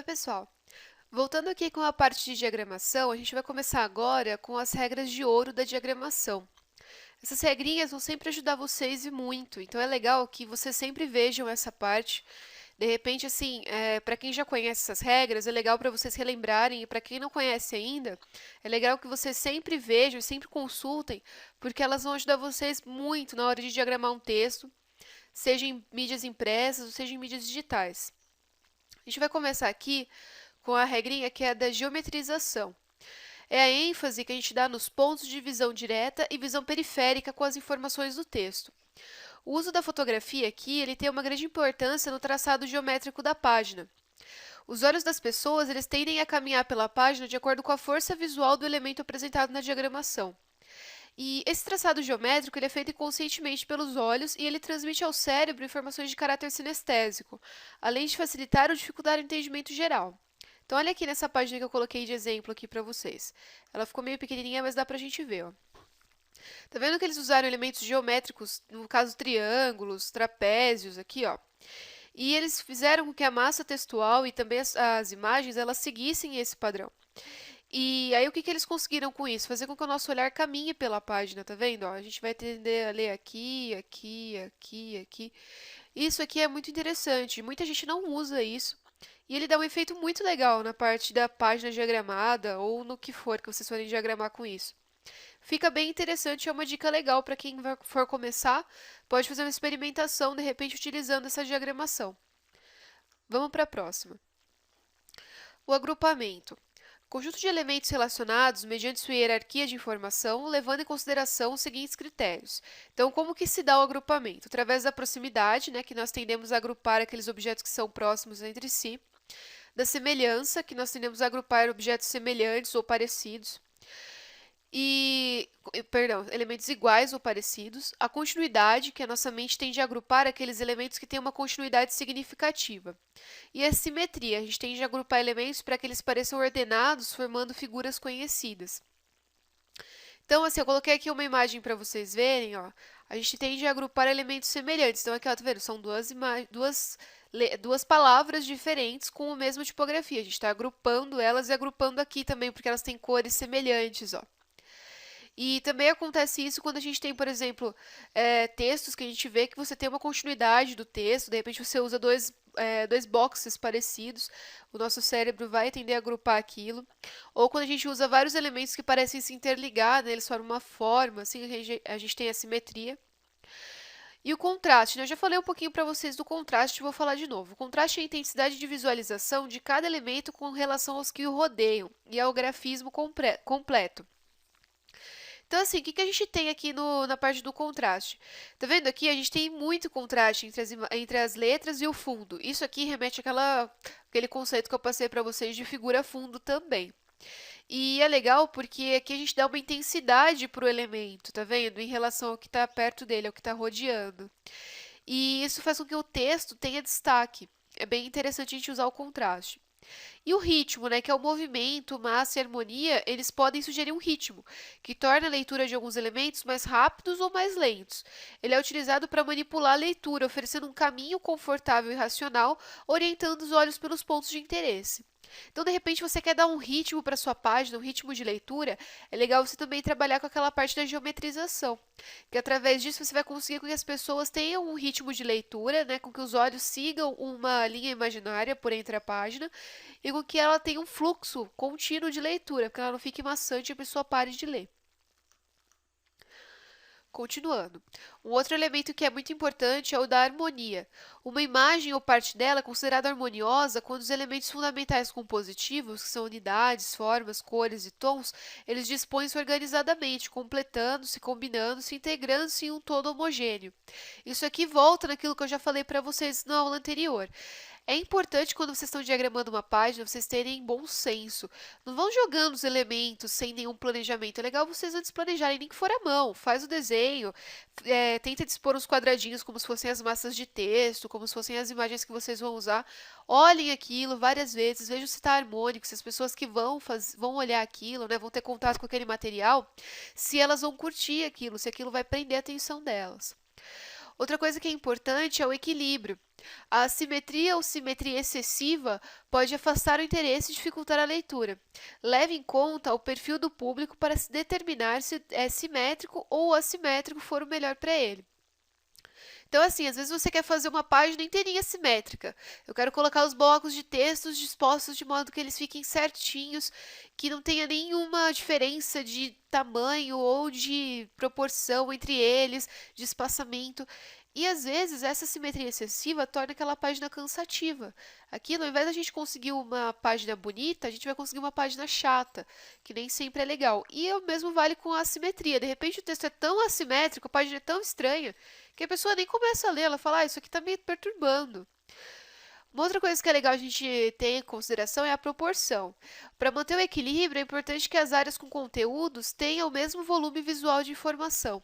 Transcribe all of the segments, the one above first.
Pessoal! Voltando aqui com a parte de diagramação, a gente vai começar agora com as regras de ouro da diagramação. Essas regrinhas vão sempre ajudar vocês e muito, então é legal que vocês sempre vejam essa parte. De repente, assim, para quem já conhece essas regras, é legal para vocês relembrarem, e para quem não conhece ainda, é legal que vocês sempre vejam e sempre consultem, porque elas vão ajudar vocês muito na hora de diagramar um texto, seja em mídias impressas ou seja em mídias digitais. A gente vai começar aqui com a regrinha que é a da geometrização. É a ênfase que a gente dá nos pontos de visão direta e visão periférica com as informações do texto. O uso da fotografia aqui ele tem uma grande importância no traçado geométrico da página. Os olhos das pessoas eles tendem a caminhar pela página de acordo com a força visual do elemento apresentado na diagramação. E esse traçado geométrico ele é feito inconscientemente pelos olhos e ele transmite ao cérebro informações de caráter sinestésico, além de facilitar ou dificultar o entendimento geral. Então, olha aqui nessa página que eu coloquei de exemplo aqui para vocês. Ela ficou meio pequenininha, mas dá para a gente ver, ó. Tá vendo que eles usaram elementos geométricos, no caso triângulos, trapézios, aqui, ó. E eles fizeram com que a massa textual e também as imagens, elas seguissem esse padrão. E aí, o que eles conseguiram com isso? Fazer com que o nosso olhar caminhe pela página, tá vendo? Ó, a gente vai tender a ler aqui, aqui, aqui, aqui. Isso aqui é muito interessante, muita gente não usa isso. E ele dá um efeito muito legal na parte da página diagramada ou no que for que vocês forem diagramar com isso. Fica bem interessante, é uma dica legal para quem for começar, pode fazer uma experimentação, de repente, utilizando essa diagramação. Vamos para a próxima. O agrupamento. Conjunto de elementos relacionados mediante sua hierarquia de informação, levando em consideração os seguintes critérios. Então, como que se dá o agrupamento? Através da proximidade, que nós tendemos a agrupar aqueles objetos que são próximos entre si. Da semelhança, que nós tendemos a agrupar objetos semelhantes ou parecidos. Elementos iguais ou parecidos. A continuidade, que a nossa mente tende a agrupar aqueles elementos que têm uma continuidade significativa. E a simetria, a gente tende a agrupar elementos para que eles pareçam ordenados, formando figuras conhecidas. Então, assim, eu coloquei aqui uma imagem para vocês verem, ó. A gente tende a agrupar elementos semelhantes. Então, aqui, ó, tá vendo? São duas palavras diferentes com a mesma tipografia. A gente está agrupando elas e agrupando aqui também, porque elas têm cores semelhantes, ó. E também acontece isso quando a gente tem, por exemplo, textos que a gente vê que você tem uma continuidade do texto, de repente você usa dois boxes parecidos, o nosso cérebro vai tender a agrupar aquilo. Ou quando a gente usa vários elementos que parecem se interligar, né, eles formam uma forma, assim a gente tem a simetria. E o contraste, né? Eu já falei um pouquinho para vocês do contraste, vou falar de novo. O contraste é a intensidade de visualização de cada elemento com relação aos que o rodeiam, e é o grafismo completo. Então, assim, o que a gente tem aqui na parte do contraste? Tá vendo aqui? A gente tem muito contraste entre as letras e o fundo. Isso aqui remete àquele conceito que eu passei para vocês de figura-fundo também. E é legal porque aqui a gente dá uma intensidade para o elemento, tá vendo? Em relação ao que está perto dele, ao que está rodeando. E isso faz com que o texto tenha destaque. É bem interessante a gente usar o contraste. E o ritmo, que é o movimento, massa e harmonia, eles podem sugerir um ritmo, que torna a leitura de alguns elementos mais rápidos ou mais lentos. Ele é utilizado para manipular a leitura, oferecendo um caminho confortável e racional, orientando os olhos pelos pontos de interesse. Então, de repente, você quer dar um ritmo para sua página, um ritmo de leitura, é legal você também trabalhar com aquela parte da geometrização, que através disso você vai conseguir que as pessoas tenham um ritmo de leitura, com que os olhos sigam uma linha imaginária por entre a página e com que ela tenha um fluxo contínuo de leitura, porque ela não fique maçante e a pessoa pare de ler. Continuando. Um outro elemento que é muito importante é o da harmonia. Uma imagem ou parte dela é considerada harmoniosa quando os elementos fundamentais compositivos, que são unidades, formas, cores e tons, eles dispõem-se organizadamente, completando-se, combinando-se, integrando-se em um todo homogêneo. Isso aqui volta naquilo que eu já falei para vocês na aula anterior. É importante quando vocês estão diagramando uma página, vocês terem bom senso. Não vão jogando os elementos sem nenhum planejamento. É legal vocês antes planejarem, nem que for à mão. Faz o desenho, tenta dispor os quadradinhos como se fossem as massas de texto, como se fossem as imagens que vocês vão usar. Olhem aquilo várias vezes, vejam se está harmônico, se as pessoas que vão olhar aquilo, vão ter contato com aquele material, se elas vão curtir aquilo, se aquilo vai prender a atenção delas. Outra coisa que é importante é o equilíbrio. A assimetria ou simetria excessiva pode afastar o interesse e dificultar a leitura. Leve em conta o perfil do público para se determinar se é simétrico ou assimétrico for o melhor para ele. Então, assim, às vezes você quer fazer uma página inteirinha simétrica. Eu quero colocar os blocos de textos dispostos de modo que eles fiquem certinhos, que não tenha nenhuma diferença de tamanho ou de proporção entre eles, de espaçamento. E às vezes essa simetria excessiva torna aquela página cansativa. Aquilo, ao invés da gente conseguir uma página bonita, a gente vai conseguir uma página chata, que nem sempre é legal. E o mesmo vale com a assimetria. De repente o texto é tão assimétrico, a página é tão estranha, que a pessoa nem começa a ler, ela fala, isso aqui está me perturbando. Uma outra coisa que é legal a gente ter em consideração é a proporção. Para manter o equilíbrio, é importante que as áreas com conteúdos tenham o mesmo volume visual de informação.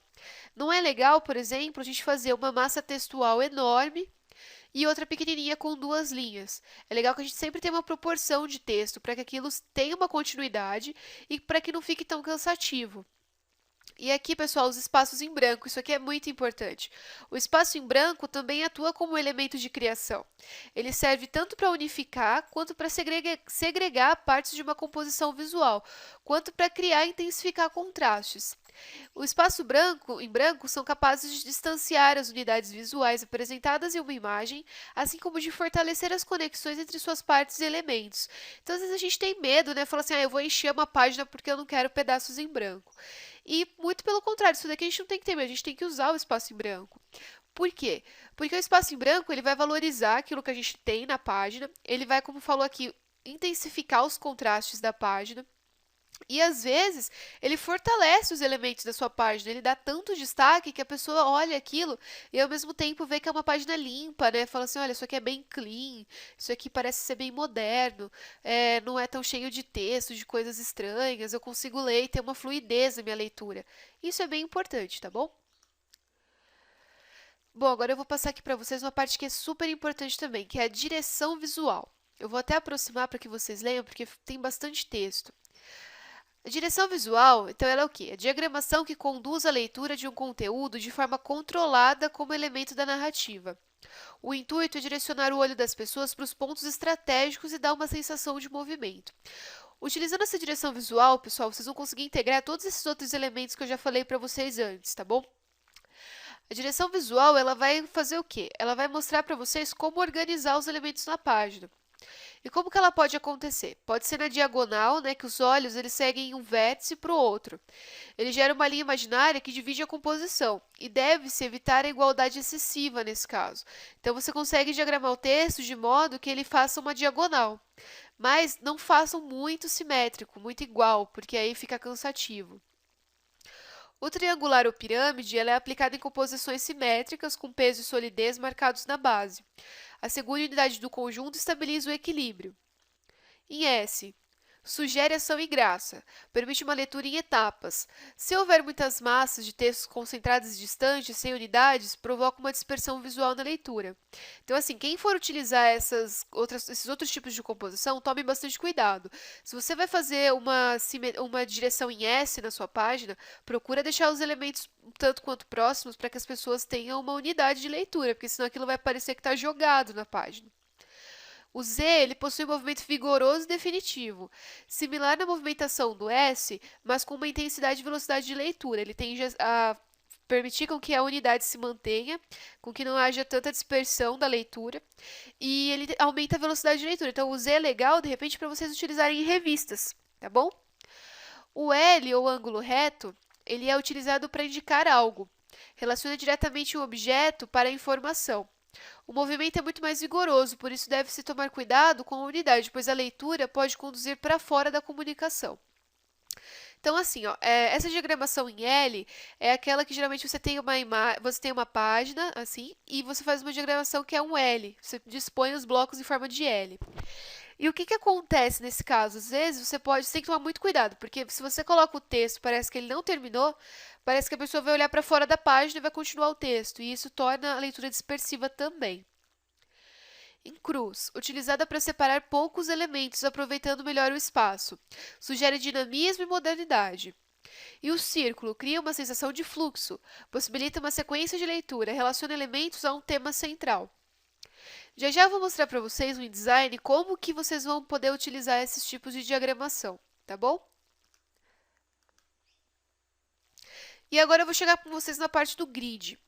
Não é legal, por exemplo, a gente fazer uma massa textual enorme e outra pequenininha com duas linhas. É legal que a gente sempre tenha uma proporção de texto para que aquilo tenha uma continuidade e para que não fique tão cansativo. E aqui, pessoal, os espaços em branco, isso aqui é muito importante. O espaço em branco também atua como elemento de criação. Ele serve tanto para unificar, quanto para segregar partes de uma composição visual, quanto para criar e intensificar contrastes. O espaço em branco são capazes de distanciar as unidades visuais apresentadas em uma imagem, assim como de fortalecer as conexões entre suas partes e elementos. Então, às vezes a gente tem medo, né? Fala assim, eu vou encher uma página porque eu não quero pedaços em branco. E muito pelo contrário, isso daqui a gente não tem que ter medo, a gente tem que usar o espaço em branco. Por quê? Porque o espaço em branco ele vai valorizar aquilo que a gente tem na página, ele vai, como falou aqui, intensificar os contrastes da página. E às vezes ele fortalece os elementos da sua página, ele dá tanto destaque que a pessoa olha aquilo e ao mesmo tempo vê que é uma página limpa, né? Fala assim, olha, isso aqui é bem clean, isso aqui parece ser bem moderno, não é tão cheio de texto, de coisas estranhas, eu consigo ler e ter uma fluidez na minha leitura. Isso é bem importante, tá bom? Bom, agora eu vou passar aqui para vocês uma parte que é super importante também, que é a direção visual. Eu vou até aproximar para que vocês leiam, porque tem bastante texto. A direção visual, então, ela é o quê? A diagramação que conduz a leitura de um conteúdo de forma controlada como elemento da narrativa. O intuito é direcionar o olho das pessoas para os pontos estratégicos e dar uma sensação de movimento. Utilizando essa direção visual, pessoal, vocês vão conseguir integrar todos esses outros elementos que eu já falei para vocês antes, tá bom? A direção visual, ela vai fazer o quê? Ela vai mostrar para vocês como organizar os elementos na página. E como que ela pode acontecer? Pode ser na diagonal, né, que os olhos eles seguem um vértice para o outro. Ele gera uma linha imaginária que divide a composição e deve-se evitar a igualdade excessiva nesse caso. Então você consegue diagramar o texto de modo que ele faça uma diagonal, mas não façam muito simétrico, muito igual, porque aí fica cansativo. O triangular ou pirâmide ela é aplicado em composições simétricas com peso e solidez marcados na base. Assegura a unidade do conjunto e estabiliza o equilíbrio. Em S, sugere ação e graça, permite uma leitura em etapas. Se houver muitas massas de textos concentradas e distantes, sem unidades, provoca uma dispersão visual na leitura. Então, assim, quem for utilizar esses outros tipos de composição, tome bastante cuidado. Se você vai fazer uma direção em S na sua página, procura deixar os elementos tanto quanto próximos para que as pessoas tenham uma unidade de leitura, porque senão aquilo vai parecer que está jogado na página. O Z ele possui um movimento vigoroso e definitivo, similar na movimentação do S, mas com uma intensidade e velocidade de leitura. Ele tende a permitir com que a unidade se mantenha, com que não haja tanta dispersão da leitura, e ele aumenta a velocidade de leitura. Então, o Z é legal, de repente, para vocês utilizarem em revistas, tá bom? O L, ou ângulo reto, ele é utilizado para indicar algo. Relaciona diretamente um objeto para a informação. O movimento é muito mais vigoroso, por isso deve-se tomar cuidado com a unidade, pois a leitura pode conduzir para fora da comunicação. Então, assim, ó, essa diagramação em L é aquela que geralmente você tem uma página, assim, e você faz uma diagramação que é um L. Você dispõe os blocos em forma de L. E o que, que acontece nesse caso? Às vezes você tem que tomar muito cuidado, porque se você coloca o texto, parece que ele não terminou, parece que a pessoa vai olhar para fora da página e vai continuar o texto, e isso torna a leitura dispersiva também. Em cruz, utilizada para separar poucos elementos, aproveitando melhor o espaço. Sugere dinamismo e modernidade. E o círculo cria uma sensação de fluxo, possibilita uma sequência de leitura, relaciona elementos a um tema central. Já já vou mostrar para vocês no InDesign como que vocês vão poder utilizar esses tipos de diagramação, tá bom? E agora eu vou chegar com vocês na parte do grid.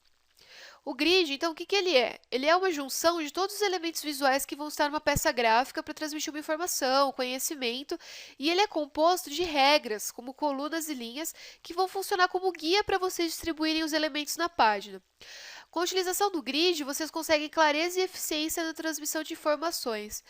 O grid, então, o que que ele é? Ele é uma junção de todos os elementos visuais que vão estar numa peça gráfica para transmitir uma informação, conhecimento, e ele é composto de regras, como colunas e linhas, que vão funcionar como guia para vocês distribuírem os elementos na página. Com a utilização do grid, vocês conseguem clareza e eficiência na transmissão de informações.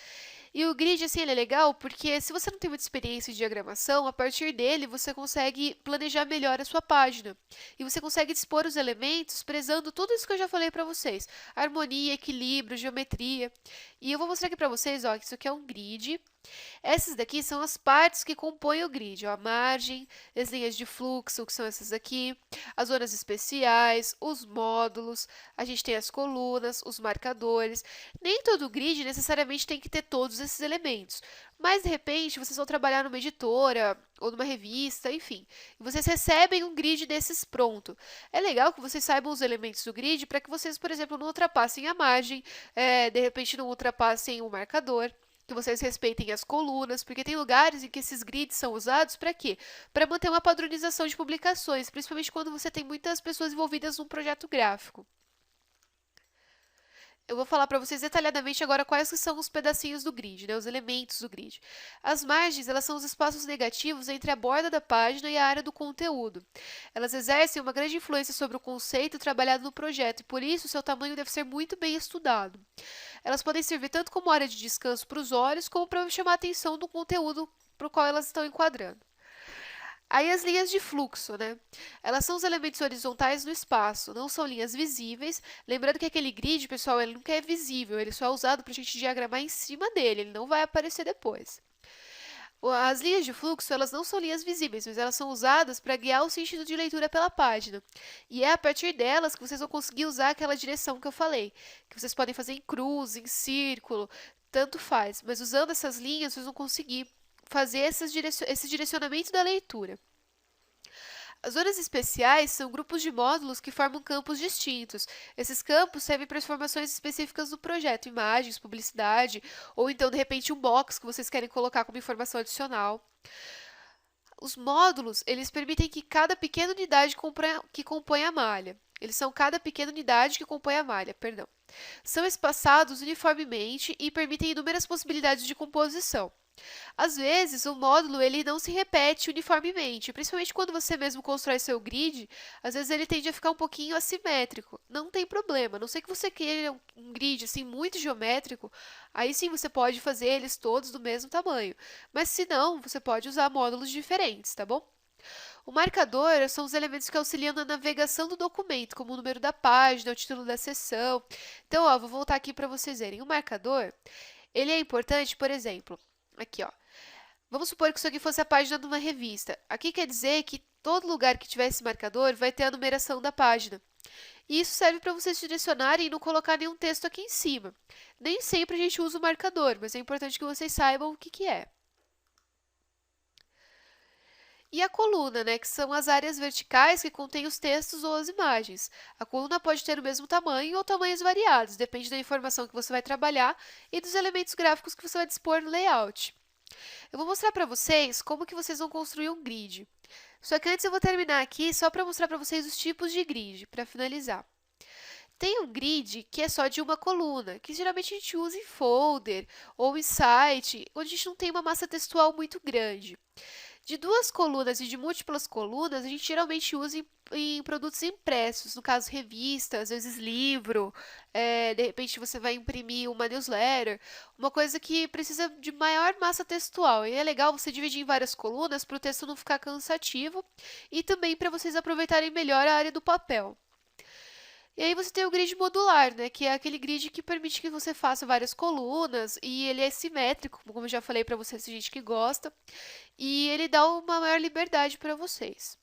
E o grid, assim, ele é legal porque se você não tem muita experiência em diagramação, a partir dele você consegue planejar melhor a sua página. E você consegue dispor os elementos prezando tudo isso que eu já falei para vocês. Harmonia, equilíbrio, geometria. E eu vou mostrar aqui para vocês, ó, que isso aqui é um grid. Essas daqui são as partes que compõem o grid, ó, a margem, as linhas de fluxo, que são essas aqui, as zonas especiais, os módulos, a gente tem as colunas, os marcadores. Nem todo grid necessariamente tem que ter todos esses elementos, mas de repente vocês vão trabalhar numa editora ou numa revista, enfim, e vocês recebem um grid desses pronto. É legal que vocês saibam os elementos do grid para que vocês, por exemplo, não ultrapassem a margem, de repente não ultrapassem o marcador, que vocês respeitem as colunas, porque tem lugares em que esses grids são usados para quê? Para manter uma padronização de publicações, principalmente quando você tem muitas pessoas envolvidas num projeto gráfico. Eu vou falar para vocês detalhadamente agora quais que são os pedacinhos do grid, né, os elementos do grid. As margens, elas são os espaços negativos entre a borda da página e a área do conteúdo. Elas exercem uma grande influência sobre o conceito trabalhado no projeto e, por isso, seu tamanho deve ser muito bem estudado. Elas podem servir tanto como área de descanso para os olhos, como para chamar a atenção do conteúdo para o qual elas estão enquadrando. Aí as linhas de fluxo, né? Elas são os elementos horizontais no espaço, não são linhas visíveis. Lembrando que aquele grid, pessoal, ele nunca é visível, ele só é usado para a gente diagramar em cima dele, ele não vai aparecer depois. As linhas de fluxo, elas não são linhas visíveis, mas elas são usadas para guiar o sentido de leitura pela página. E é a partir delas que vocês vão conseguir usar aquela direção que eu falei, que vocês podem fazer em cruz, em círculo, tanto faz. Mas usando essas linhas, vocês vão conseguir fazer esse direcionamento da leitura. As zonas especiais são grupos de módulos que formam campos distintos. Esses campos servem para informações específicas do projeto, imagens, publicidade, ou então, de repente, um box que vocês querem colocar como informação adicional. Os módulos, eles permitem que cada pequena unidade que compõe a malha. Eles são cada pequena unidade que compõe a malha, perdão. São espaçados uniformemente e permitem inúmeras possibilidades de composição. Às vezes, o módulo ele não se repete uniformemente, principalmente quando você mesmo constrói seu grid, às vezes ele tende a ficar um pouquinho assimétrico. Não tem problema, a não ser que você queira um grid assim muito geométrico, aí sim você pode fazer eles todos do mesmo tamanho. Mas se não, você pode usar módulos diferentes, tá bom? O marcador são os elementos que auxiliam na navegação do documento, como o número da página, o título da seção. Então, ó, vou voltar aqui para vocês verem. O marcador, ele é importante, por exemplo, aqui, ó. Vamos supor que isso aqui fosse a página de uma revista. Aqui quer dizer que todo lugar que tiver esse marcador vai ter a numeração da página. E isso serve para vocês direcionarem e não colocar nenhum texto aqui em cima. Nem sempre a gente usa o marcador, mas é importante que vocês saibam o que que é. E a coluna, né, que são as áreas verticais que contêm os textos ou as imagens. A coluna pode ter o mesmo tamanho ou tamanhos variados, depende da informação que você vai trabalhar e dos elementos gráficos que você vai dispor no layout. Eu vou mostrar para vocês como que vocês vão construir um grid. Só que antes eu vou terminar aqui só para mostrar para vocês os tipos de grid, para finalizar. Tem um grid que é só de uma coluna, que geralmente a gente usa em folder ou em site, onde a gente não tem uma massa textual muito grande. De duas colunas e de múltiplas colunas, a gente geralmente usa em produtos impressos, no caso revista, às vezes livro, de repente você vai imprimir uma newsletter, uma coisa que precisa de maior massa textual. E é legal você dividir em várias colunas para o texto não ficar cansativo e também para vocês aproveitarem melhor a área do papel. E aí você tem o grid modular, né, que é aquele grid que permite que você faça várias colunas e ele é simétrico, como eu já falei para vocês, tem gente que gosta, e ele dá uma maior liberdade para vocês.